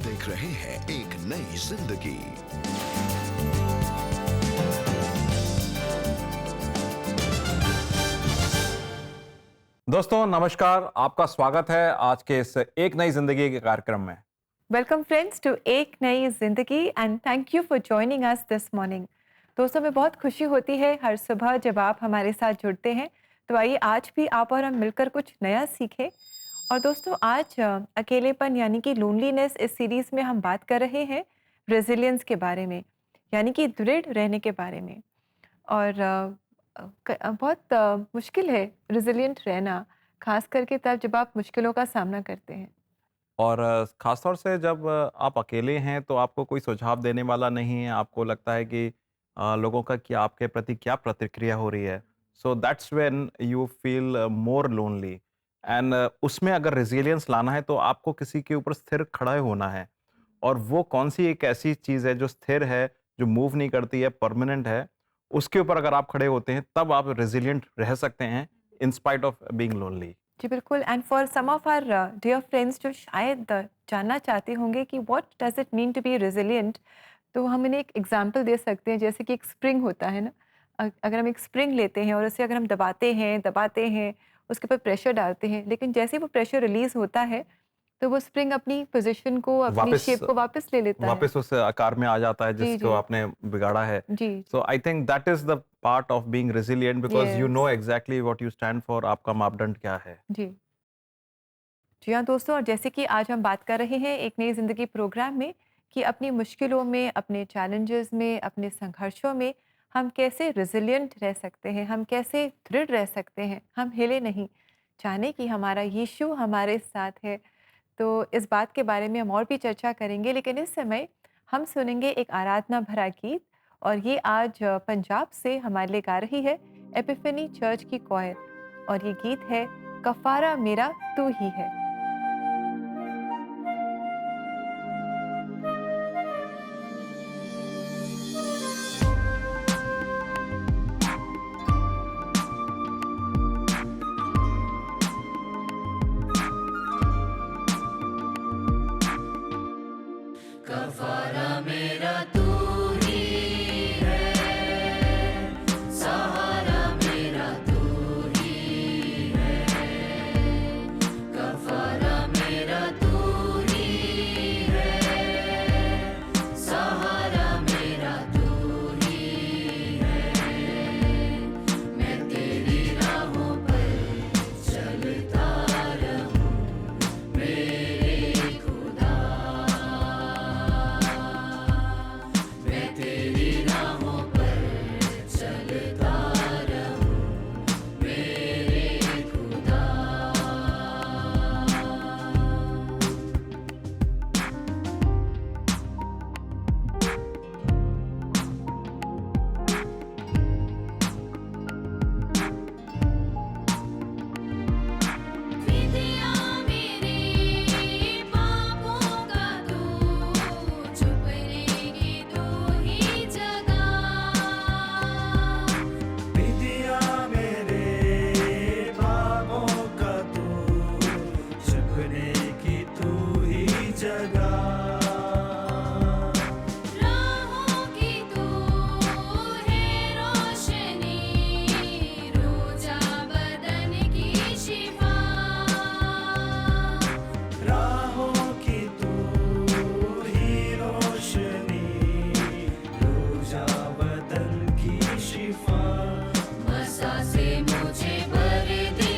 देख रहे हैं एक नई जिंदगी। दोस्तों नमस्कार, आपका स्वागत है आज के इस एक नई जिंदगी के कार्यक्रम में। वेलकम फ्रेंड्स टू एक नई जिंदगी and thank you for joining us this morning. दोस्तों हमें बहुत खुशी होती है हर सुबह जब आप हमारे साथ जुड़ते हैं। तो आइए आज भी आप और हम मिलकर कुछ नया सीखें। और दोस्तों आज अकेलेपन यानी कि लोनलीनेस इस सीरीज में हम बात कर रहे हैं रेजिलियंस के बारे में, यानी कि दृढ़ रहने के बारे में। और बहुत मुश्किल है रेजिलिएंट रहना, खास करके तब जब आप मुश्किलों का सामना करते हैं। और ख़ास तौर से जब आप अकेले हैं तो आपको कोई सुझाव देने वाला नहीं है, आपको लगता है कि लोगों का क्या आपके प्रति क्या प्रतिक्रिया हो रही है। So that's when you feel more lonely and उसमें अगर रेज़िलियंस लाना है तो आपको किसी के ऊपर स्थिर खड़े होना है। और वो कौन-सी एक ऐसी चीज़ है जो स्थिर है, जो मूव नहीं करती है, परमानेंट है, उसके ऊपर अगर आप खड़े होते हैं तब आप रेज़िलिएंट रह सकते हैं in spite of being lonely. जी बिल्कुल। And for some of our dear friends जो शायद जानना चाहते होंगे कि what does it mean to be resilient, तो हम इन्हें एक एग्जांपल दे सकते हैं। जैसे कि एक स्प्रिंग होता है ना, अगर हम एक स्प्रिंग लेते हैं और उसे अगर हम दबाते हैं, उसके ऊपर प्रेशर डालते हैं, लेकिन जैसे ही वो प्रेशर रिलीज होता है तो वो स्प्रिंग अपनी पोजीशन को, अपनी वापस शेप को वापस ले लेता है। वापस उस आकार में आ जाता है जी जिसको जी आपने बिगाड़ा है। जी so I think that is the part of being resilient because you yes no exactly what you stand for, आपका मापदंड क्या है। जी जी हाँ दोस्तों, और जैसे कि आज हम बात कर रहे हैं एक नई ज़िंदगी प्रोग्राम में कि अपनी मुश्किलों में, अपने चैलेंजेस में, अपने संघर्षों में हम कैसे रिजिलिएंट रह सकते हैं, हम कैसे दृढ़ रह सकते हैं, हम हिले नहीं, जाने कि हमारा यीशु हमारे साथ है। तो इस बात के बारे में हम और भी चर्चा करेंगे, लेकिन इस समय हम सुनेंगे एक आराधना भरा गीत। और ये आज पंजाब से हमारे लिए गा रही है एपिफनी चर्च की क्वायर, और ये गीत है कफारा मेरा तू ही है। कफारा मेरा तू ही है, सहारा मेरा तू ही है। कफारा मेरा तू ही है, सहारा मेरा तू ही है। मैं तेरी राहों पर चलता रहूं मेरे खुदा। मैं तेरी राहों पर चलता रहूं मेरे खुदा। विधिया मेरे पापों का तू चुप रहेगी तू ही जगा। विधिया मेरे पापों का तू छुपने की तू ही जगह। राहों की तू है रोशनी, रोजा बदन की शिफा। राहों की तू ही रोशनी, रोजा बदन की शिफा। मसा से मुझे भर दे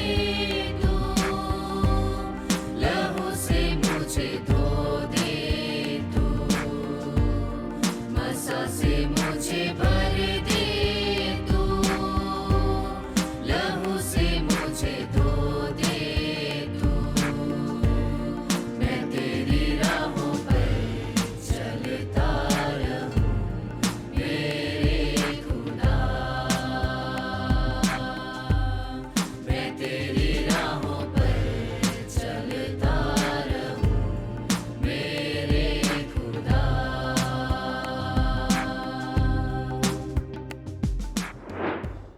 तू, लहू से मुझे धो दे तू। मसा से मुझे भर दे तू, लहू से मुझे धो दे तू। मैं तेरी राहों पर चलता रहूं मेरे खुदा। मैं तेरी राहों पर चलता रहूं मेरे खुदा।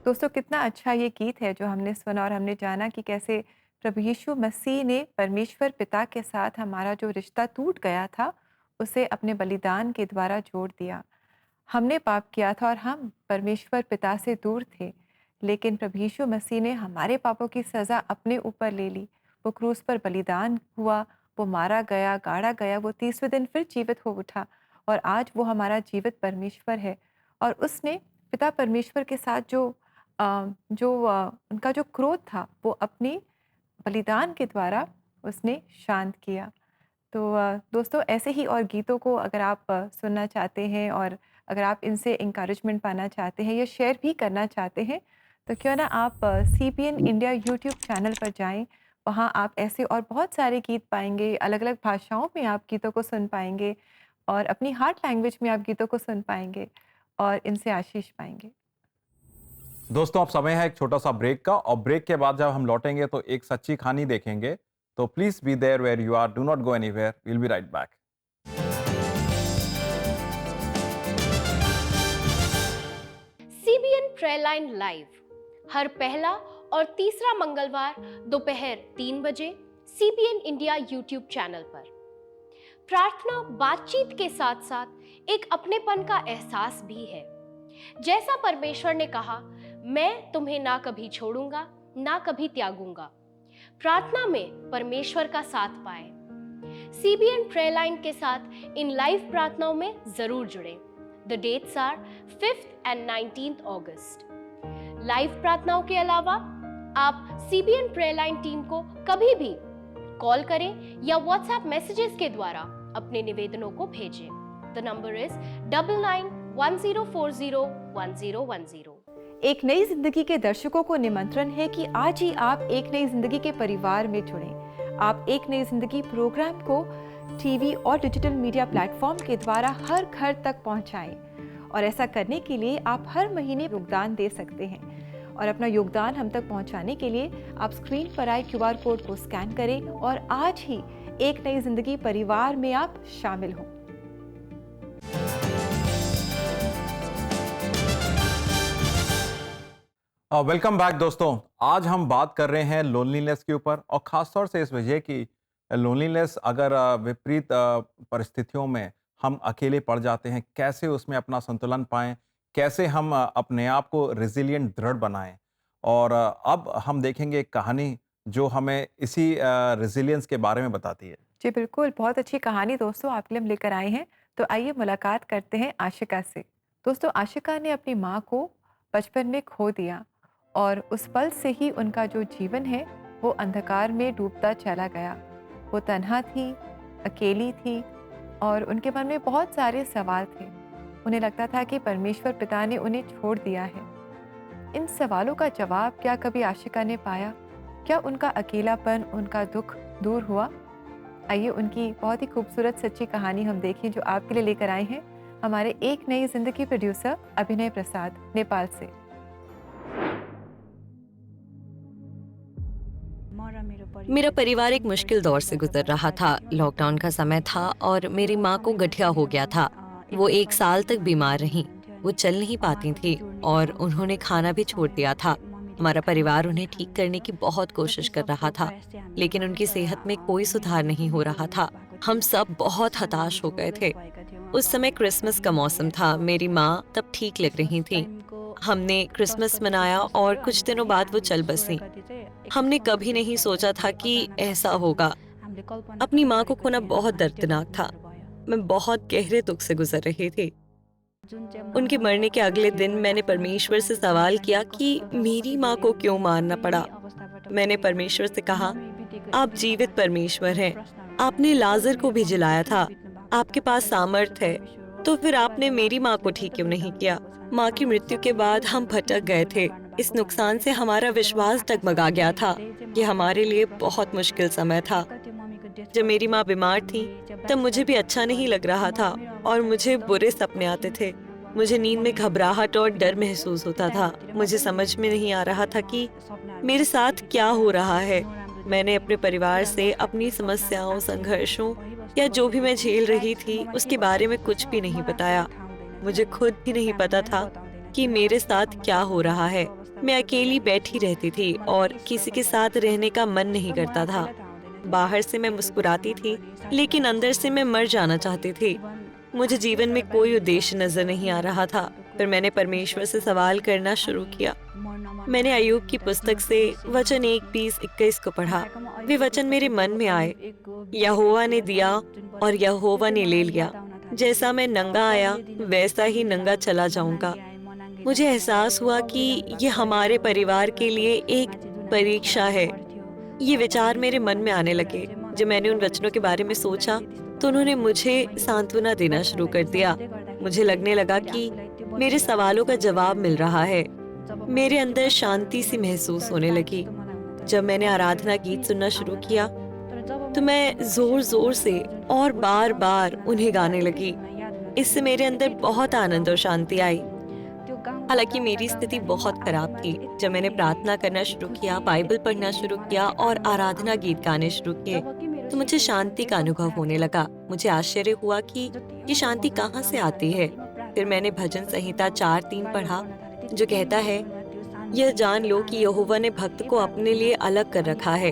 दोस्तों कितना अच्छा ये गीत है जो हमने सुना, और हमने जाना कि कैसे प्रभु यीशु मसीह ने परमेश्वर पिता के साथ हमारा जो रिश्ता टूट गया था उसे अपने बलिदान के द्वारा जोड़ दिया। हमने पाप किया था और हम परमेश्वर पिता से दूर थे, लेकिन प्रभु यीशु मसीह ने हमारे पापों की सज़ा अपने ऊपर ले ली। वो क्रूस पर बलिदान हुआ, वो मारा गया, गाड़ा गया, वो तीसरे दिन फिर जीवित हो उठा और आज वो हमारा जीवित परमेश्वर है। और उसने पिता परमेश्वर के साथ उनका जो क्रोध था वो अपनी बलिदान के द्वारा उसने शांत किया। तो दोस्तों, ऐसे ही और गीतों को अगर आप सुनना चाहते हैं और अगर आप इनसे इंकरेजमेंट पाना चाहते हैं या शेयर भी करना चाहते हैं, तो क्यों ना आप CBN इंडिया यूट्यूब चैनल पर जाएं। वहाँ आप ऐसे और बहुत सारे गीत पाएंगे, अलग अलग भाषाओं में आप गीतों को सुन पाएंगे और अपनी हार्ट लैंग्वेज में आप गीतों को सुन पाएंगे और इनसे आशीष पाएंगे। दोस्तों, अब समय है एक छोटा सा ब्रेक का, और ब्रेक के बाद जब हम लौटेंगे तो एक सच्ची कहानी देखेंगे। तो please be there where you are, do not go anywhere, we will be right back. CBN prayer line live हर पहला और तीसरा मंगलवार दोपहर 3 बजे CBN इंडिया यूट्यूब चैनल पर। प्रार्थना बातचीत के साथ साथ एक अपनेपन का एहसास भी है। जैसा परमेश्वर ने कहा, मैं तुम्हें ना कभी छोड़ूंगा ना कभी त्यागूंगा। प्रार्थना में परमेश्वर का साथ पाए। CBN प्रेयर लाइन के साथ इन लाइव प्रार्थनाओं में जरूर जुड़ें। The dates are 5th and 19th August. Live प्रार्थनाओं के अलावा आप CBN प्रेयर लाइन टीम को कभी भी कॉल करें या WhatsApp मैसेजेस के द्वारा अपने निवेदनों को भेजें। The number is 9910401010। एक नई जिंदगी के दर्शकों को निमंत्रण है कि आज ही आप एक नई जिंदगी के परिवार में जुड़ें। आप एक नई जिंदगी प्रोग्राम को टीवी और डिजिटल मीडिया प्लेटफॉर्म के द्वारा हर घर तक पहुंचाएं और ऐसा करने के लिए आप हर महीने योगदान दे सकते हैं। और अपना योगदान हम तक पहुंचाने के लिए आप स्क्रीन पर आए QR कोड को स्कैन करें और आज ही एक नई जिंदगी परिवार में आप शामिल हों। वेलकम बैक दोस्तों। आज हम बात कर रहे हैं लोनलीनेस के ऊपर, और ख़ासतौर से इस वजह की लोनलीनेस अगर विपरीत परिस्थितियों में हम अकेले पड़ जाते हैं, कैसे उसमें अपना संतुलन पाएं, कैसे हम अपने आप को रिजिलिएंट, दृढ़ बनाएं। और अब हम देखेंगे एक कहानी जो हमें इसी रिजिलियंस के बारे में बताती है। जी बिल्कुल, बहुत अच्छी कहानी दोस्तों आपके लिए हम लेकर आए हैं। तो आइए मुलाकात करते हैं आशिका से। दोस्तों, आशिका ने अपनी माँ को बचपन में खो दिया और उस पल से ही उनका जो जीवन है वो अंधकार में डूबता चला गया। वो तन्हा थी, अकेली थी और उनके मन में बहुत सारे सवाल थे। उन्हें लगता था कि परमेश्वर पिता ने उन्हें छोड़ दिया है। इन सवालों का जवाब क्या कभी आशिका ने पाया? क्या उनका अकेलापन, उनका दुख दूर हुआ? आइए उनकी बहुत ही खूबसूरत सच्ची कहानी हम देखें जो आपके लिए लेकर आए हैं हमारे एक नई जिंदगी प्रोड्यूसर अभिनय प्रसाद, नेपाल से। मेरा परिवार एक मुश्किल दौर से गुजर रहा था। लॉकडाउन का समय था और मेरी माँ को गठिया हो गया था। वो 1 साल तक बीमार रहीं। वो चल नहीं पाती थी और उन्होंने खाना भी छोड़ दिया था। हमारा परिवार उन्हें ठीक करने की बहुत कोशिश कर रहा था, लेकिन उनकी सेहत में कोई सुधार नहीं हो रहा था। हम सब बहुत हताश हो गए थे। उस समय क्रिसमस का मौसम था। मेरी माँ तब ठीक लग रही थी। हमने क्रिसमस मनाया और कुछ दिनों बाद वो चल बसी। हमने कभी नहीं सोचा था कि ऐसा होगा। अपनी माँ को खोना बहुत दर्दनाक था। मैं बहुत गहरे दुख से गुजर रही थी। उनके मरने के अगले दिन मैंने परमेश्वर से सवाल किया कि मेरी माँ को क्यों मारना पड़ा। मैंने परमेश्वर से कहा, आप जीवित परमेश्वर हैं। आपने लाजर को भी जिलाया था। आपके पास सामर्थ है, तो फिर आपने मेरी माँ को ठीक क्यों नहीं किया? माँ की मृत्यु के बाद हम भटक गए थे। इस नुकसान से हमारा विश्वास डगमगा गया था। ये हमारे लिए बहुत मुश्किल समय था। जब मेरी माँ बीमार थी तब मुझे भी अच्छा नहीं लग रहा था और मुझे बुरे सपने आते थे। मुझे नींद में घबराहट और डर महसूस होता था। मुझे समझ में नहीं आ रहा था कि मेरे साथ क्या हो रहा है। मैंने अपने परिवार से अपनी समस्याओं, संघर्षों या जो भी मैं झेल रही थी उसके बारे में कुछ भी नहीं बताया। मुझे खुद भी नहीं पता था कि मेरे साथ क्या हो रहा है। मैं अकेली बैठी रहती थी और किसी के साथ रहने का मन नहीं करता था। बाहर से मैं मुस्कुराती थी, लेकिन अंदर से मैं मर जाना चाहती थी। मुझे जीवन में कोई उद्देश्य नजर नहीं आ रहा था। फिर मैंने परमेश्वर से सवाल करना शुरू किया। मैंने अय्यूब की पुस्तक से वचन 1:20-21 को पढ़ा। वे वचन मेरे मन में आए। यहोवा ने दिया और यहोवा ने ले लिया। जैसा मैं नंगा आया वैसा ही नंगा चला जाऊंगा। मुझे एहसास हुआ कि ये हमारे परिवार के लिए एक परीक्षा है। ये विचार मेरे मन में आने लगे। जब मैंने उन वचनों के बारे में सोचा तो उन्होंने मुझे सांत्वना देना शुरू कर दिया। मुझे लगने लगा कि मेरे सवालों का जवाब मिल रहा है। मेरे अंदर शांति सी महसूस होने लगी। जब मैंने आराधना गीत सुनना शुरू किया तो मैं जोर जोर से और बार बार उन्हें गाने लगी। इससे मेरे अंदर बहुत आनंद और शांति आई। हालांकि मेरी स्थिति बहुत खराब थी। जब मैंने प्रार्थना करना शुरू किया, बाइबल पढ़ना शुरू किया और आराधना गीत गाने शुरू किए तो मुझे शांति का अनुभव होने लगा। मुझे आश्चर्य हुआ कि ये शांति कहाँ से आती है। फिर मैंने भजन संहिता 4:3 पढ़ा, जो कहता है, यह जान लो कि यहोवा ने भक्त को अपने लिए अलग कर रखा है।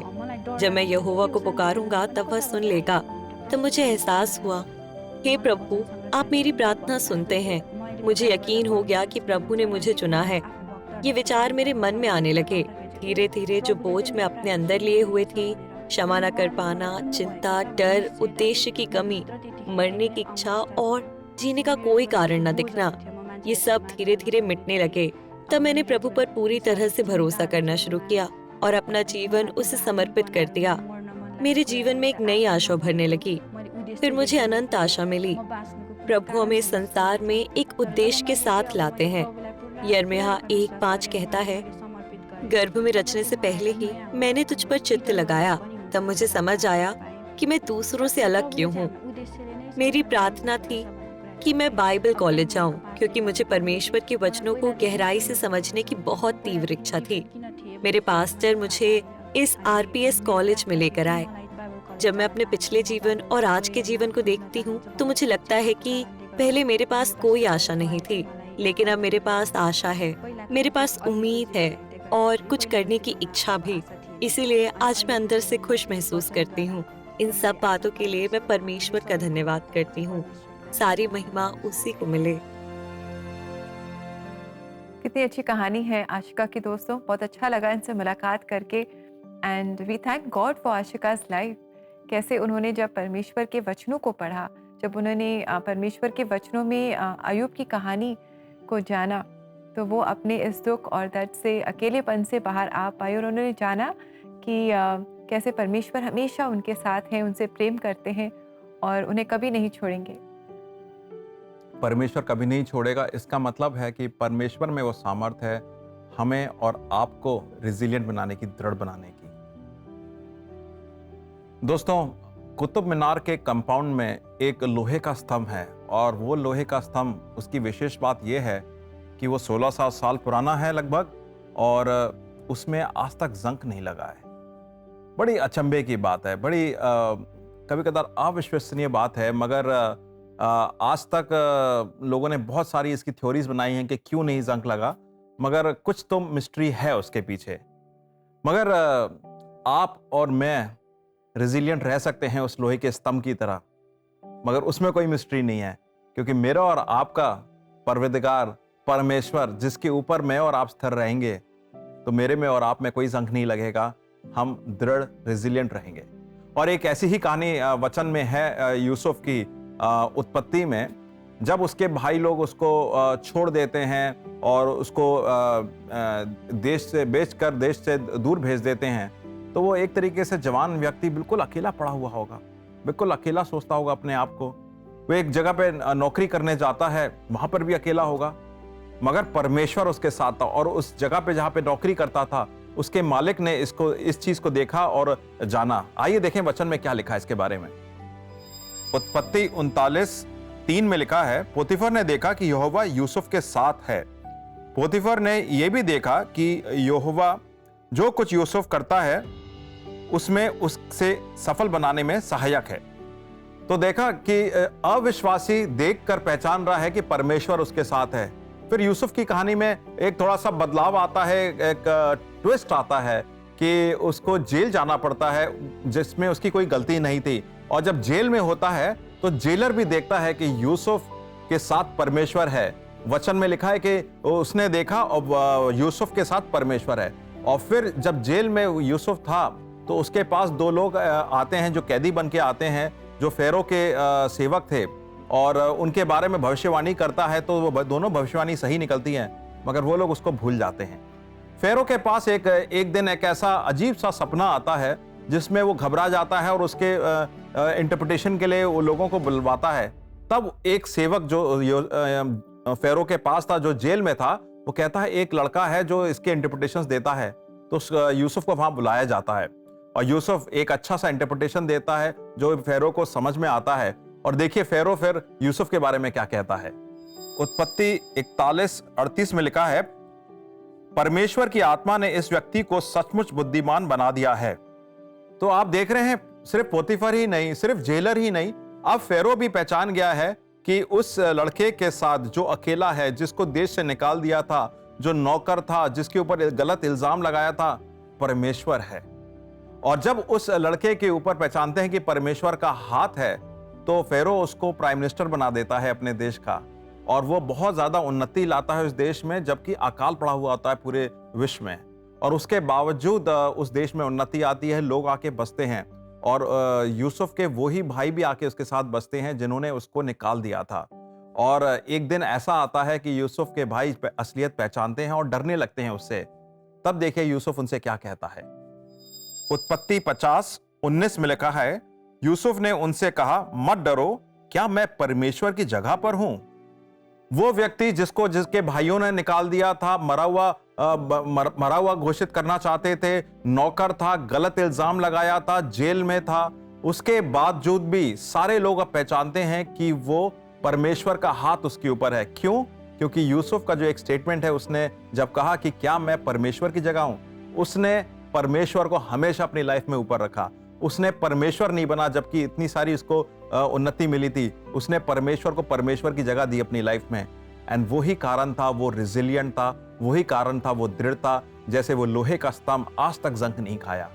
जब मैं यहोवा को पुकारूंगा तब वह सुन लेगा। तब मुझे एहसास हुआ, हे प्रभु, आप मेरी प्रार्थना सुनते हैं। मुझे यकीन हो गया कि प्रभु ने मुझे चुना है। ये विचार मेरे मन में आने लगे। धीरे धीरे जो बोझ मैं अपने अंदर लिए हुए थी, क्षमा न कर पाना, चिंता, डर, उद्देश्य की कमी, मरने की इच्छा और जीने का कोई कारण न दिखना, ये सब धीरे धीरे मिटने लगे। तब मैंने प्रभु पर पूरी तरह से भरोसा करना शुरू किया और अपना जीवन उसे समर्पित कर दिया। मेरे जीवन में एक नई आशा भरने लगी। फिर मुझे अनंत आशा मिली। प्रभु हमें संसार में एक उद्देश्य के साथ लाते हैं। यिर्मयाह 1:5 कहता है, गर्भ में रचने से पहले ही मैंने तुझ पर चित्त लगाया। तब मुझे समझ आया कि मैं दूसरों से अलग क्यों हूँ। मेरी प्रार्थना थी कि मैं बाइबल कॉलेज जाऊं, क्योंकि मुझे परमेश्वर के वचनों को गहराई से समझने की बहुत तीव्र इच्छा थी। मेरे पास्टर मुझे इस RPS कॉलेज में लेकर आए। जब मैं अपने पिछले जीवन और आज के जीवन को देखती हूँ तो मुझे लगता है कि पहले मेरे पास कोई आशा नहीं थी, लेकिन अब मेरे पास आशा है, मेरे पास उम्मीद है और कुछ करने की इच्छा भी। इसीलिए आज मैं अंदर से खुश महसूस करती हूँ। इन सब बातों के लिए मैं परमेश्वर का धन्यवाद करती हूँ। सारी महिमा उसी को मिले। कितनी अच्छी कहानी है आशिका की दोस्तों। बहुत अच्छा लगा इनसे मुलाकात करके and we thank God for आशिका's लाइफ। कैसे उन्होंने जब परमेश्वर के वचनों को पढ़ा, जब उन्होंने परमेश्वर के वचनों में अय्यूब की कहानी को जाना, तो वो अपने इस दुख और दर्द से, अकेलेपन से बाहर आ पाए और उन्होंने जाना कि कैसे परमेश्वर हमेशा उनके साथ हैं, उनसे प्रेम करते हैं और उन्हें कभी नहीं छोड़ेंगे। परमेश्वर कभी नहीं छोड़ेगा। इसका मतलब है कि परमेश्वर में वो सामर्थ है हमें और आपको रिजिलियंट बनाने की, दृढ़ बनाने की। दोस्तों, कुतुब मीनार के कंपाउंड में एक लोहे का स्तंभ है और वो लोहे का स्तंभ, उसकी विशेष बात यह है कि वो 1600 साल पुराना है लगभग और उसमें आज तक जंग नहीं लगा है। बड़ी अचंभे की बात है, बड़ी कभी कभार अविश्वसनीय बात है, मगर आज तक लोगों ने बहुत सारी इसकी थ्योरीज बनाई हैं कि क्यों नहीं जंग लगा, मगर कुछ तो मिस्ट्री है उसके पीछे। मगर आप और मैं रेजिलिएंट रह सकते हैं उस लोहे के स्तंभ की तरह, मगर उसमें कोई मिस्ट्री नहीं है, क्योंकि मेरा और आपका परवरदिगार परमेश्वर, जिसके ऊपर मैं और आप स्थिर रहेंगे, तो मेरे में और आप में कोई जंग नहीं लगेगा। हम दृढ़ रेजिलिएंट रहेंगे। और एक ऐसी ही कहानी वचन में है यूसुफ की उत्पत्ति में, जब उसके भाई लोग उसको छोड़ देते हैं और उसको देश से बेचकर देश से दूर भेज देते हैं, तो वो एक तरीके से जवान व्यक्ति बिल्कुल अकेला पड़ा हुआ होगा, बिल्कुल अकेला सोचता होगा अपने आप को। वो एक जगह पे नौकरी करने जाता है, वहां पर भी अकेला होगा, मगर परमेश्वर उसके साथ था। और उस जगह पे जहां पे नौकरी करता था, उसके मालिक ने इस चीज को देखा और जाना। आइए देखें वचन में क्या लिखा है इसके बारे में। उत्पत्ति 39:3 में लिखा है, पोतीफर ने देखा कि यहोवा यूसुफ के साथ है। पोतीफर ने यह भी देखा कि यहोवा जो कुछ यूसुफ करता है उसमें उससे सफल बनाने में सहायक है। तो देखा कि अविश्वासी देखकर पहचान रहा है कि परमेश्वर उसके साथ है। फिर यूसुफ की कहानी में एक थोड़ा सा बदलाव आता है, एक ट्विस्ट आता है कि उसको जेल जाना पड़ता है जिसमें उसकी कोई गलती नहीं थी। और जब जेल में होता है तो जेलर भी देखता है कि यूसुफ के साथ परमेश्वर है। वचन में लिखा है कि उसने देखा और यूसुफ के साथ परमेश्वर है। और फिर जब जेल में यूसुफ था तो उसके पास दो लोग आते हैं जो कैदी बन के आते हैं, जो फेरो के सेवक थे, और उनके बारे में भविष्यवाणी करता है। तो वो दोनों भविष्यवाणी सही निकलती हैं, मगर वो लोग उसको भूल जाते हैं। फेरो के पास एक दिन एक ऐसा अजीब सा सपना आता है जिसमें वो घबरा जाता है और उसके इंटरप्रिटेशन के लिए वो लोगों को बुलवाता है। तब एक सेवक जो फेरो के पास था, जो जेल में था, वो कहता है एक लड़का है जो इसके इंटरप्रिटेशंस देता है। तो यूसुफ को वहां बुलाया जाता है और यूसुफ एक अच्छा सा इंटरप्रिटेशन देता है जो फेरो को समझ में आता है। और देखिए फेरो फिर यूसुफ के बारे में क्या कहता है। उत्पत्ति 41:38 में लिखा है, परमेश्वर की आत्मा ने इस व्यक्ति को सचमुच बुद्धिमान बना दिया है। तो आप देख रहे हैं, सिर्फ पोतीफर ही नहीं, सिर्फ जेलर ही नहीं, अब फेरो भी पहचान गया है कि उस लड़के के साथ जो अकेला है, जिसको देश से निकाल दिया था, जो नौकर था, जिसके ऊपर गलत इल्जाम लगाया था, परमेश्वर है। और जब उस लड़के के ऊपर पहचानते हैं कि परमेश्वर का हाथ है, तो फेरो उसको प्राइम मिनिस्टर बना देता है अपने देश का। और वो बहुत ज्यादा उन्नति लाता है उस देश में, जबकि अकाल पड़ा हुआ होता है पूरे विश्व में। और उसके बावजूद उस देश में उन्नति आती है, लोग आके बसते हैं। और यूसुफ के वही भाई भी आके उसके साथ बसते हैं जिन्होंने उसको निकाल दिया था। और एक दिन ऐसा आता है कि यूसुफ के भाई असलियत पहचानते हैं और डरने लगते हैं उससे। तब देखिए यूसुफ उनसे क्या कहता है। उत्पत्ति 50:19 में लिखा है, यूसुफ ने उनसे कहा, मत डरो, क्या मैं परमेश्वर की जगह पर हूं? वो व्यक्ति जिसके भाइयों ने निकाल दिया था, मरा हुआ घोषित करना चाहते थे, नौकर था, गलत इल्जाम लगाया था, जेल में था, उसके बावजूद भी सारे लोग अब पहचानते हैं कि वो परमेश्वर का हाथ उसके ऊपर है। क्यों? क्योंकि यूसुफ का जो एक स्टेटमेंट है, उसने जब कहा कि क्या मैं परमेश्वर की जगह हूं, उसने परमेश्वर को हमेशा अपनी लाइफ में ऊपर रखा। उसने परमेश्वर नहीं बना, जबकि इतनी सारी उसको उन्नति मिली थी। उसने परमेश्वर को परमेश्वर की जगह दी अपनी लाइफ में। एंड वही कारण था वो रिजिलियंट था, वही कारण था वो दृढ़ था, जैसे वो लोहे का स्तंभ आज तक जंग नहीं खाया।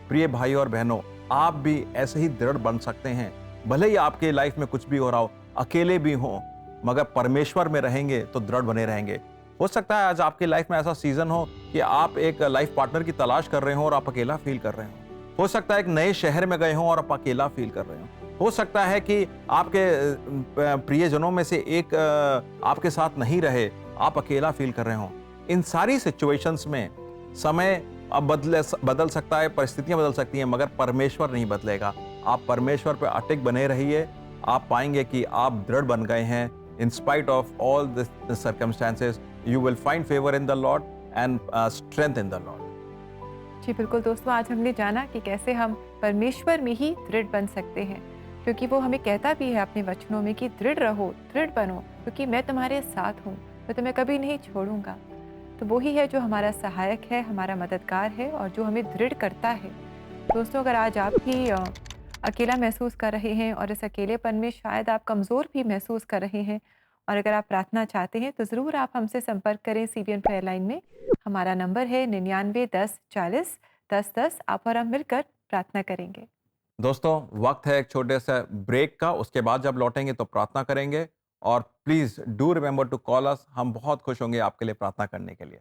प्रिय भाई और बहनों, आप भी ऐसे ही दृढ़ बन सकते हैं। भले ही आपके लाइफ में कुछ भी हो रहा हो, अकेले भी हो, मगर परमेश्वर में रहेंगे तो दृढ़ बने रहेंगे। हो सकता है आज आपकी लाइफ में ऐसा सीजन हो कि आप एक लाइफ पार्टनर की तलाश कर रहे हो और आप अकेला फील कर रहे हो सकता है एक नए शहर में गए हो और आप अकेला फील कर रहे हो सकता है कि आपके प्रियजनों में से एक आपके साथ नहीं रहे, आप अकेला फील कर रहे हो। इन सारी सिचुएशंस में समय अब बदल सकता है, परिस्थितियां बदल सकती हैं, मगर परमेश्वर नहीं बदलेगा। आप परमेश्वर पर अटक बने रहिए, आप पाएंगे कि आप दृढ़ बन गए हैं। In spite of all the circumstances you will find favour in the Lord and strength in the Lord. जी बिल्कुल दोस्तों, आज हमने जाना कि कैसे हम परमेश्वर में ही दृढ़ बन सकते हैं, क्योंकि वो हमें कहता भी है अपने वचनों में कि दृढ़ रहो, दृढ़ बनो, क्योंकि मैं तुम्हारे साथ हूँ, मैं तुम्हें कभी नहीं छोड़ूंगा। तो वही है जो हमारा सहायक है, हमारा मददगार है और जो हमें दृढ़ करता है। दोस्तों, अगर आज आप भी अकेला महसूस कर रहे हैं और इस अकेलेपन में शायद आप कमज़ोर भी महसूस कर रहे हैं और अगर आप प्रार्थना चाहते हैं तो ज़रूर आप हमसे संपर्क करें CBN प्रेयर लाइन में। हमारा नंबर है 99 10 40 10 10। आप और हम मिलकर प्रार्थना करेंगे। दोस्तों, वक्त है एक छोटे से ब्रेक का, उसके बाद जब लौटेंगे तो प्रार्थना करेंगे। और please do remember to call us, हम बहुत खुश होंगे आपके लिए प्रार्थना करने के लिए।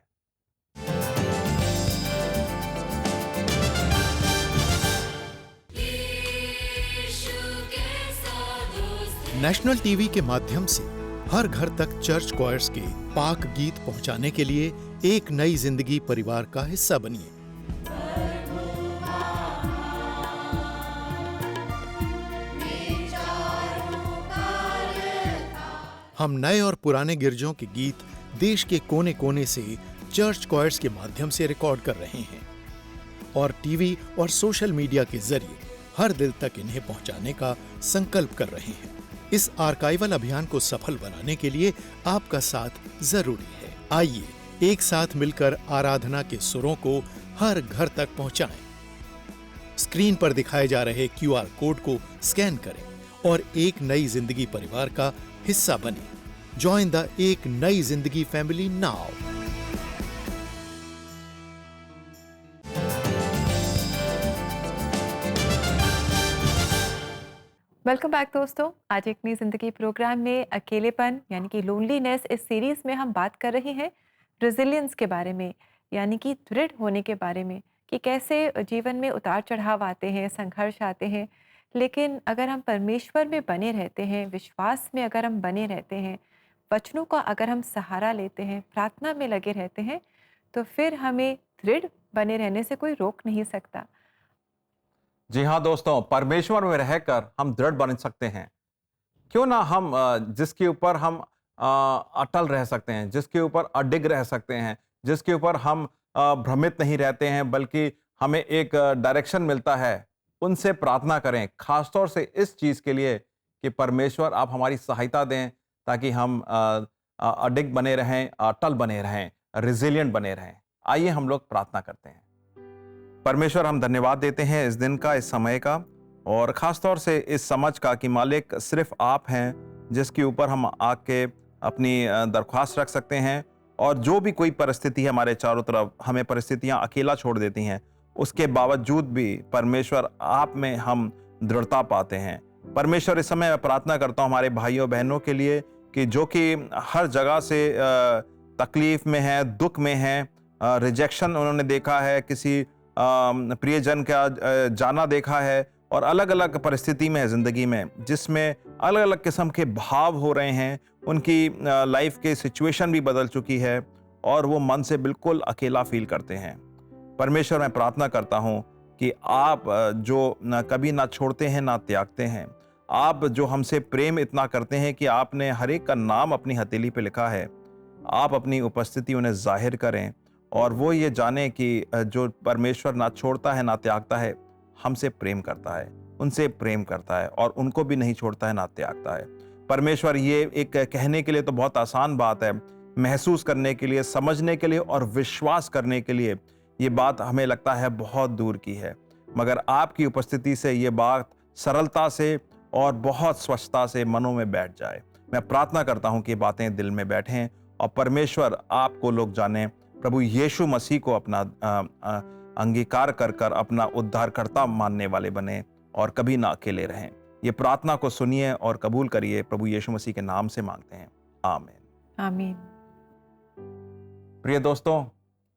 नेशनल टीवी के माध्यम से हर घर तक चर्च क्वायर्स के पाक गीत पहुंचाने के लिए एक नई जिंदगी परिवार का हिस्सा बनिए। हम नए और पुराने गिरजों के गीत देश के कोने कोने से चर्च क्वायर्स के माध्यम से रिकॉर्ड कर रहे हैं और टीवी और सोशल मीडिया के जरिए हर दिल तक इन्हें पहुंचाने का संकल्प कर रहे हैं। इस आर्काइवल अभियान को सफल बनाने के लिए आपका साथ जरूरी है। आइए एक साथ मिलकर आराधना के सुरों को हर घर तक पहुंचाएं। स्क्रीन पर दिखाए जा रहे QR कोड को स्कैन करें और एक नई जिंदगी परिवार का हिस्सा बने। जॉइन द एक नई जिंदगी फैमिली नाउ। वेलकम बैक दोस्तों। आज एक नई ज़िंदगी प्रोग्राम में अकेलेपन यानी कि लोनलीनेस इस सीरीज़ में हम बात कर रहे हैं रेजिलियंस के बारे में, यानी कि दृढ़ होने के बारे में कि कैसे जीवन में उतार चढ़ाव आते हैं, संघर्ष आते हैं, लेकिन अगर हम परमेश्वर में बने रहते हैं, विश्वास में अगर हम बने रहते हैं, वचनों का अगर हम सहारा लेते हैं, प्रार्थना में लगे रहते हैं, तो फिर हमें दृढ़ बने रहने से कोई रोक नहीं सकता। जी हाँ दोस्तों, परमेश्वर में रहकर हम दृढ़ बन सकते हैं। क्यों ना हम जिसके ऊपर हम अटल रह सकते हैं, जिसके ऊपर अडिग रह सकते हैं, जिसके ऊपर हम भ्रमित नहीं रहते हैं, बल्कि हमें एक डायरेक्शन मिलता है, उनसे प्रार्थना करें। खासतौर से इस चीज़ के लिए कि परमेश्वर आप हमारी सहायता दें ताकि हम अडिग बने रहें, अटल बने रहें, रिजिलियंट बने रहें। आइए हम लोग प्रार्थना करते हैं। परमेश्वर, हम धन्यवाद देते हैं इस दिन का, इस समय का, और ख़ास तौर से इस समझ का कि मालिक सिर्फ आप हैं जिसके ऊपर हम आके अपनी दरख्वास्त रख सकते हैं। और जो भी कोई परिस्थिति है हमारे चारों तरफ, हमें परिस्थितियां अकेला छोड़ देती हैं, उसके बावजूद भी परमेश्वर आप में हम दृढ़ता पाते हैं। परमेश्वर, इस समय मैं प्रार्थना करता हूँ हमारे भाइयों बहनों के लिए कि जो कि हर जगह से तकलीफ में हैं, दुख में हैं, रिजेक्शन उन्होंने देखा है, किसी प्रियजन का जाना देखा है, और अलग अलग परिस्थिति में है ज़िंदगी में, जिसमें अलग अलग किस्म के भाव हो रहे हैं। उनकी लाइफ के सिचुएशन भी बदल चुकी है और वो मन से बिल्कुल अकेला फील करते हैं। परमेश्वर, मैं प्रार्थना करता हूँ कि आप जो कभी ना छोड़ते हैं ना त्यागते हैं, आप जो हमसे प्रेम इतना करते हैं कि आपने हर एक का नाम अपनी हथेली पे लिखा है, आप अपनी उपस्थिति उन्हें जाहिर करें और वो ये जाने कि जो परमेश्वर ना छोड़ता है ना त्यागता है, हमसे प्रेम करता है, उनसे प्रेम करता है और उनको भी नहीं छोड़ता है ना त्यागता है। परमेश्वर, ये एक कहने के लिए तो बहुत आसान बात है, महसूस करने के लिए, समझने के लिए और विश्वास करने के लिए ये बात हमें लगता है बहुत दूर की है, मगर आपकी उपस्थिति से ये बात सरलता से और बहुत स्वच्छता से मनों में बैठ जाए। मैं प्रार्थना करता हूँ कि बातें दिल में बैठें और परमेश्वर आपको लोग जानें, प्रभु यीशु मसीह को अपना अंगीकार कर कर अपना उद्धारकर्ता मानने वाले बने और कभी ना अकेले रहें। ये प्रार्थना को सुनिए और कबूल करिए, प्रभु यीशु मसीह के नाम से मांगते हैं, आमीन। आमीन। प्रिय दोस्तों,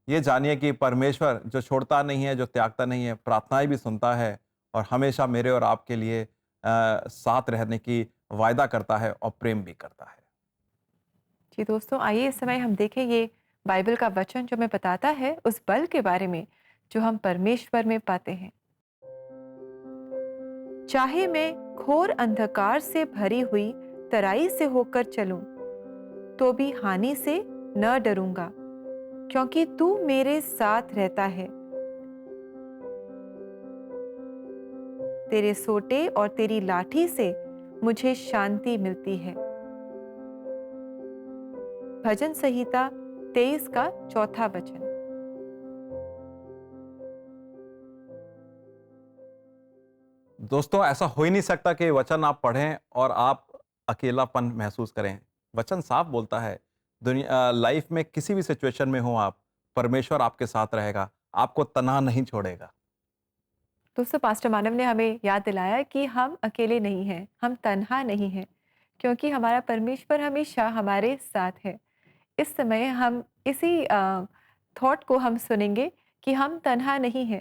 ये जानिए कि परमेश्वर जो छोड़ता नहीं है, जो त्यागता नहीं है, प्रार्थनाएं भी सुनता है और हमेशा मेरे और आपके लिए साथ रहने की वायदा करता है और प्रेम भी करता है। जी दोस्तों, आइए इस समय हम देखें ये बाइबल का वचन जो हमें बताता है उस बल के बारे में जो हम परमेश्वर में पाते हैं। चाहे मैं घोर अंधकार से भरी हुई तराई से होकर चलूं, तो भी हानि से न डरूंगा, क्योंकि तू मेरे साथ रहता है। तेरे सोटे और तेरी लाठी से मुझे शांति मिलती है। भजन संहिता 23 का 4था वचन। दोस्तों, ऐसा हो ही नहीं सकता कि वचन आप पढ़ें और आप अकेलापन महसूस करें। वचन साफ बोलता है, दुनिया लाइफ में किसी भी सिचुएशन में हो आप, परमेश्वर आपके साथ रहेगा, आपको तन्हा नहीं छोड़ेगा। दोस्तों, पास्टर मानव ने हमें याद दिलाया कि हम अकेले नहीं हैं, हम तन्हा नहीं हैं, क्योंकि हमारा परमेश्वर हमेशा हमारे साथ है। इस समय हम इसी थॉट को हम सुनेंगे कि हम तन्हा नहीं हैं,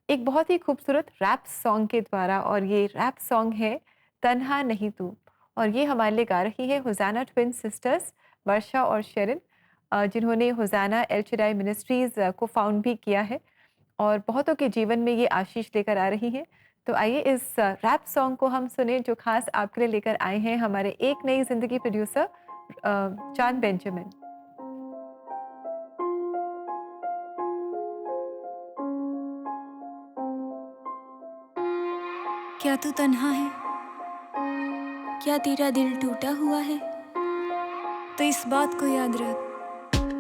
एक बहुत ही खूबसूरत रैप सॉन्ग के द्वारा, और ये रैप सॉन्ग है तन्हा नहीं तू, और ये हमारे लिए गा रही है होजाना ट्विन सिस्टर्स वर्षा और शेरिन, जिन्होंने होजाना एल शडाई मिनिस्ट्रीज़ को फाउंड भी किया है और बहुतों के जीवन में ये आशीष लेकर आ रही हैं। तो आइए इस रैप सॉन्ग को हम सुने जो खास आपके लिए लेकर आए हैं हमारे एक नई जिंदगी प्रोड्यूसर चांद बेंजामिन। क्या तू तन्हा है? क्या तेरा दिल टूटा हुआ है? तो इस बात को याद रख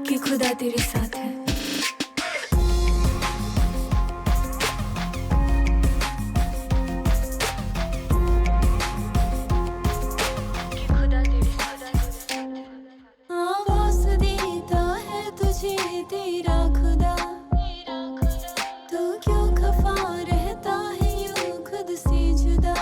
कि खुदा तेरे साथ है। आवाज़ देता है तुझे तेरा खुदा, तू क्यों खफा रहता है यूं खुद से जुदा?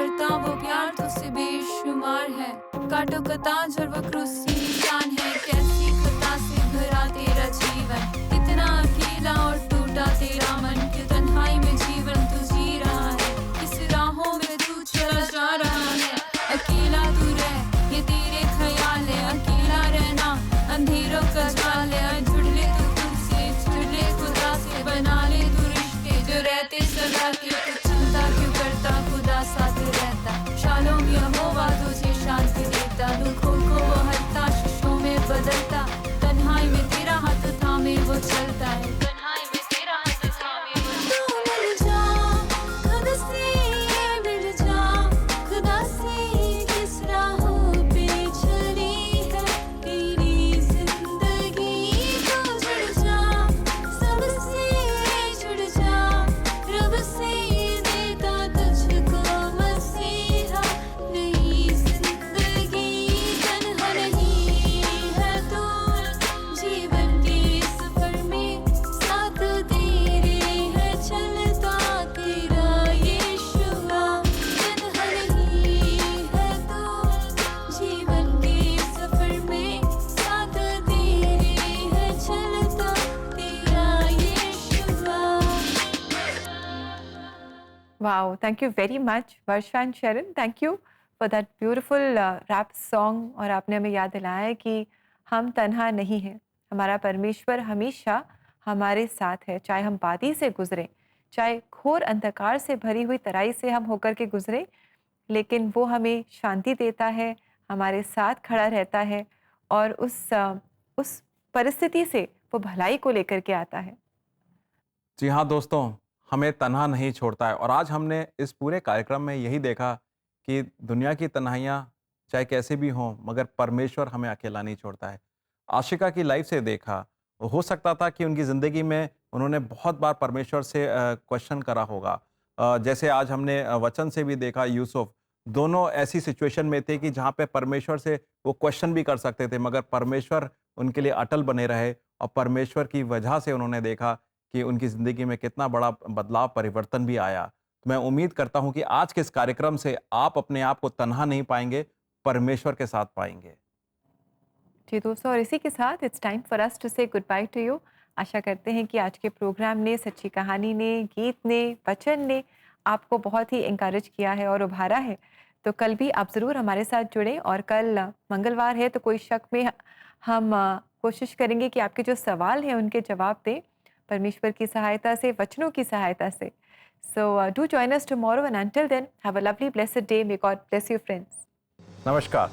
करता वो प्यार तुझसे बेशुमार है। काटो का ताज और वो क्रूस की निशान है। कैसी खता से भरा तेरा जीवन, कितना अकेला और टूटा तेरा मन। क्यों तन्हाई में जीवन तू जी रहा है, किस राहों में तू चला जा रहा है। अकेला तू रह, ये तेरे ख्याल है। अकेला रहना अंधेरों का जाल है। जुड़ ले तू खुद से, जुड़ ले खुदा से, बना ले तू रिश्ते जो रहते सदा के। तू चिंता क्यों करता, खुदा साथ रहता। शालोम यहोवा तुझे शांति देता। दुखों को वो हरता, शीशों में बदलता। तन्हाई में तेरा हाथ थामे वो चलता है। तन्हाई में तेरा हाथ थामे वो चलता है। मिल जा खुद से, मिल जा खुदा से। किस राहों पे चली है तेरी जिंदगी। तो जुड़ जा सबसे, जुड़ जा रब से। देता तुझको मसीहा नई जिंदगी। तन्हा नहीं है तू जीवन के सफर में, साथ तेरे है चलता तेरा यीशुआ। तन्हा नहीं है तू जीवन के सफर में, साथ तेरे है चलता तेरा यीशुआ। Wow, thank you very much, Varsha and Sharon. Thank you for that beautiful rap song. और आपने हमें याद दिलाया है कि हम तन्हा नहीं हैं, हमारा परमेश्वर हमेशा हमारे साथ है। चाहे हम वादी से गुजरें, चाहे घोर अंधकार से भरी हुई तराई से हम होकर के गुजरें, लेकिन वो हमें शांति देता है, हमारे साथ खड़ा रहता है और उस परिस्थिति से वो भलाई को लेकर के आता है। जी हाँ दोस्तों, हमें तन्हा नहीं छोड़ता है। और आज हमने इस पूरे कार्यक्रम में यही देखा कि दुनिया की तन्हाइयाँ चाहे कैसे भी हों, मगर परमेश्वर हमें अकेला नहीं छोड़ता है। आशिका की लाइफ से देखा, हो सकता था कि उनकी ज़िंदगी में उन्होंने बहुत बार परमेश्वर से क्वेश्चन करा होगा। जैसे आज हमने वचन से भी देखा, यूसुफ दोनों ऐसी सिचुएशन में थे कि जहाँ पे परमेश्वर से वो क्वेश्चन भी कर सकते थे, मगर परमेश्वर उनके लिए अटल बने रहे और परमेश्वर की वजह से उन्होंने देखा कि उनकी ज़िंदगी में कितना बड़ा बदलाव, परिवर्तन भी आया। तो मैं उम्मीद करता हूँ कि आज के इस कार्यक्रम से आप अपने आप को तन्हा नहीं पाएंगे, परमेश्वर के साथ पाएंगे। जी दोस्तों, और इसी के साथ it's time for us to say goodbye to you. आशा करते हैं कि आज के प्रोग्राम ने, सच्ची कहानी ने, गीत ने, वचन ने आपको बहुत ही इंकरेज किया है और उभारा है। तो कल भी आप ज़रूर हमारे साथ जुड़ें और कल मंगलवार है तो कोई शक में हम कोशिश करेंगे कि आपके जो सवाल हैं उनके जवाब दें परमेश्वर की सहायता से, वचनों की सहायता से। So do join us tomorrow and until then have a lovely blessed day. May God bless you friends. नमस्कार।